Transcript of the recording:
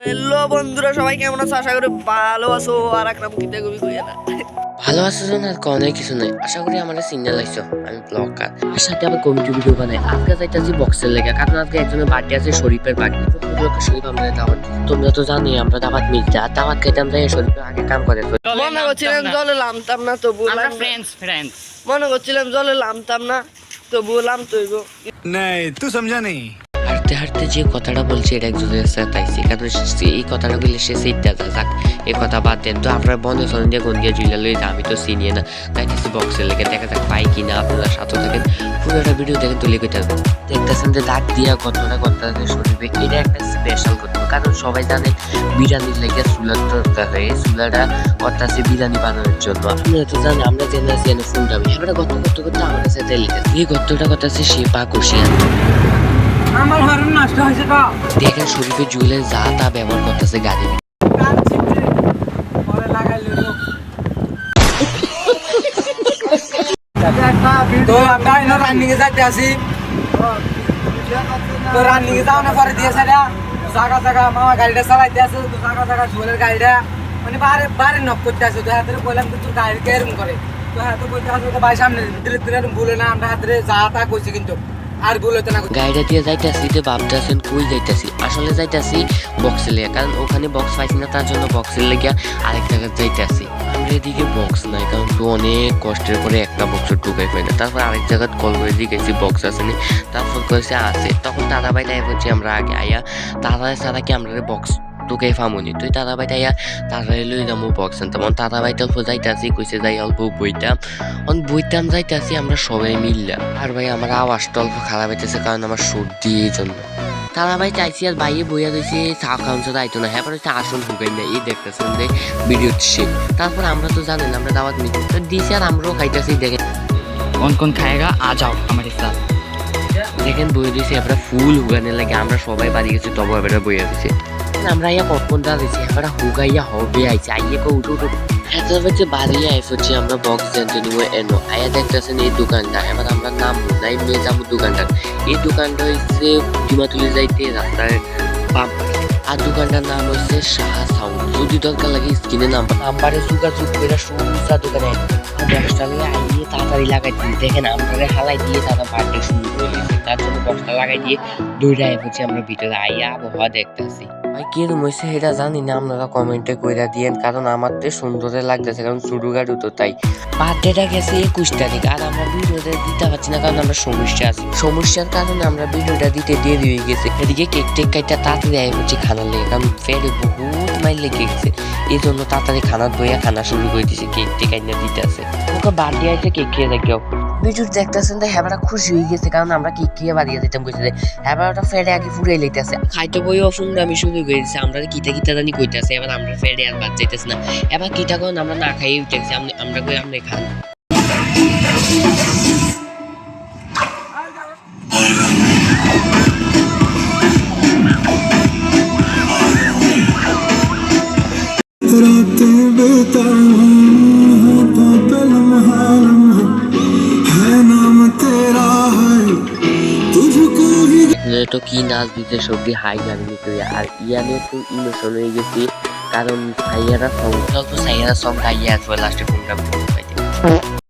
Hello বন্ধুরা, সবাই কেমন আছো? আশা করি ভালো আছো। আর একটা মুখিতে কবি কইয়া না ভালো আছো না আর অনেক কিছু নাই। আশা করি আমার সিগন্যাল আইছো। আমি ব্লগার আর সাথে আবার কমিটি ভিডিও বানাই। আজকে যাইতাছি বক্সের লেগে, কারণ আজকে একজনের বার্থডে আছে, শরীফের বার্থডে। উপলক্ষে শরীফ আমরা দাওয়াত দিই। তোমরা তো জানোই আমরা দাওয়াত মিলতে, আর দাওয়াত খেতাম যাই শরীফের আগে কাম করে। মনে করছিলাম জলে নামতাম না, তবু মনে করছিলাম জলে নামতাম না, তবু নামতে হইব। नहीं तू समझा नहीं। হাঁটতে হাঁটতে যে কথাটা বলছি এটা একজনের সাথে তাইছি, কারণ এই কথাটা বললে সে সেইটা যাক এই কথা বাদ দেন তো। আপনার বন্ধু সন দিয়ে গন্ডিয়া জুইলা লই আমি তো চিনি না, যাইতেছি বক্সের লেগে, দেখা যাক পাই কিনা। আপনারা সাথে থাকেন, পুরোটা ভিডিও দেখেন, তুলে কইতে হবে। দেখতেছেন যে দাগ দিয়া ঘটনা করতে শরীরে, এটা একটা স্পেশাল ঘটনা, কারণ সবাই জানেন বিরিয়ানির লেগে চুলার দরকার হয়। এই চুলাটা করতেছে বিরিয়ানি বানানোর জন্য। আপনারা তো জানেন আমরা জেনে ফুলটা এবারে গর্ত করতে করতে আমাদের সাথে লেগে এই গর্তটা করতেছে সে পা কষিয়া। আমার হরণ নষ্ট হয়েছে তো দেখেন শরীফের জুয়েলের যা তা ব্যবহার করতেছে গাড়ি। পরে লাগাই লইলো তো আমরা এনে রানিং এ যাইতে আসি। তো রানিং এ যাওয়ার পরে দিয়েছে না জায়গা জায়গা মামা গাড়িটা চালাইতে আছে, তো জায়গা জায়গা জুয়েলের গাড়িটা মানে বারে বারে নক করতে আছে। তো হাতে বললাম যে তোর গাড়ি কেরম করে, তো হাতে বলতে আছে তো ভাই সামনে ধীরে ধীরে বলে না, আমরা হাতে যা তা কইছি কিন্তু আর বলতে না। গাড়িটা দিয়ে যাইতেছি তো ভাবতেছেন কই যাইতেছি, আসলে যাইতেছি বক্সে লেগে, কারণ ওখানে বক্স পাইছি না, তার জন্য বক্সের লেগে আরেক জায়গায় যাইতেছি। আমরা এদিকে বক্স নাই, কারণ তো অনেক কষ্টের করে একটা বক্স ঢুকাই পাই না। তারপর আরেক জায়গায় কল করে দিয়েছি বক্স আসেনি, তারপর কয়েছে আছে। তখন দাদা ভাই টাইপ হচ্ছে আমরা আগে আইয়া তারা ছাড়া কি আমরা বক্স তোকে ফামুনি তুই দাদা ভাই তাইয়া তারা লই যাবো বক্স আনতাম। দাদা ভাই অল্প যাইতাছি, কইছে যাই অল্প বইতাম বইতাম যাইতাছি আমরা সবাই মিললাম। আর ভাই আমার আওয়াজটা অল্প খারাপ হইতেছে, কারণ আমার সর্দি এই জন্য। তারা ভাই চাইছি আর বাইরে বইয়া দিয়েছে চা খাওয়ানো আইতো না, হ্যাঁ হচ্ছে আসন ঢুকাই না, এই দেখতেছেন যে ভিডিও সে। তারপর আমরা তো জানেন আমরা দাওয়াত মিটি তো দিয়েছি, আর আমরাও খাইতেছি। দেখেন कौन कौन खाएगा आ जाओ हमारे साथ। দেখেন বইয়ে দিয়েছি আমরা ফুল হুগানের লাগে, আমরা সবাই বাড়ি গেছি, তবু এবারে বইয়া দিয়েছি। আমরা ইয়া কখন দা দিয়েছি এবার হুগাইয়া হবে আইছে আইয়ে কো উঠো উঠো এত হচ্ছে বাড়ি আইস হচ্ছে আমরা বক্স জানতে নিব এনো আয়া দেখতেছেন এই দোকানটা। এবার আমরা নাম নাই নিয়ে যাবো দোকানটা। এই দোকানটা হচ্ছে ডিমাতুলি যাইতে রাস্তায় বাম, আর দোকানটার নাম হচ্ছে শাহ সাউন্ড। যদি দরকার লাগে স্ক্রিনে নাম্বারে যোগাযোগ করে সোজা দোকানে বক্সটা নিয়ে আইয়ে তাড়াতাড়ি লাগাই দিই। দেখেন আমরা হালাই দিয়ে তারা বার্থডে শুরু করে দিয়েছে, তার জন্য বক্সটা লাগাই দিয়ে দৌড়ে আই হচ্ছে আমরা ভিতরে আইয়া আবহাওয়া দেখতেছি। ভাই কিরম হয়েছে এটা জানি না, আপনারা কমেন্টে কইরা দিয়েন, কারণ আমার তো সুন্দরে লাগতেছে, কারণ সুডুগাড়ু তো তাই। বার্থডেটা গেছে 21 তারিখ, আর আমরা ভিডিওটা দিতে পারছি না, কারণ আমরা সমস্যার কারণে আমরা ভিডিওটা দিতে দেরি হয়ে গেছে। এদিকে কেক টেক কাইটা তাড়াতাড়ি আই হচ্ছে খানার লেগে, কারণ ফেরে বহুত মাইল লেগে গেছে, এই জন্য তাড়াতাড়ি খানার বইয়া খানা শুরু করে দিয়েছে। কেক টেক আইনা দিতে আছে ওকে বার্থডে আইতে কেক খেয়ে দেখ কেউ ভিডিও দেখতেছেন তো হ্যাঁ খুশি হয়ে গেছে, কারণ আমরা কেক খেয়ে বাড়িয়ে দিতাম কইছে যে হ্যাঁ ফেরে আগে ফুরে লইতেছে খাইতে বই অফুন আমি শুরু করে দিচ্ছি। আমরা কিটা কিটা জানি কইতেছে, এবার আমরা ফেরে আর বাদ যাইতেছে না। এবার কিটা কোন আমরা না খাইয়ে উঠেছি, আমরা কই আপনি খান। তো কি নাচ দিতে সবজি হাই গান নিতে, আর ইয়ানে তো ইমোশন হয়ে গেছি, কারণ সাইয়ারা সং গাইয়া আসবে লাস্টে ফোনটা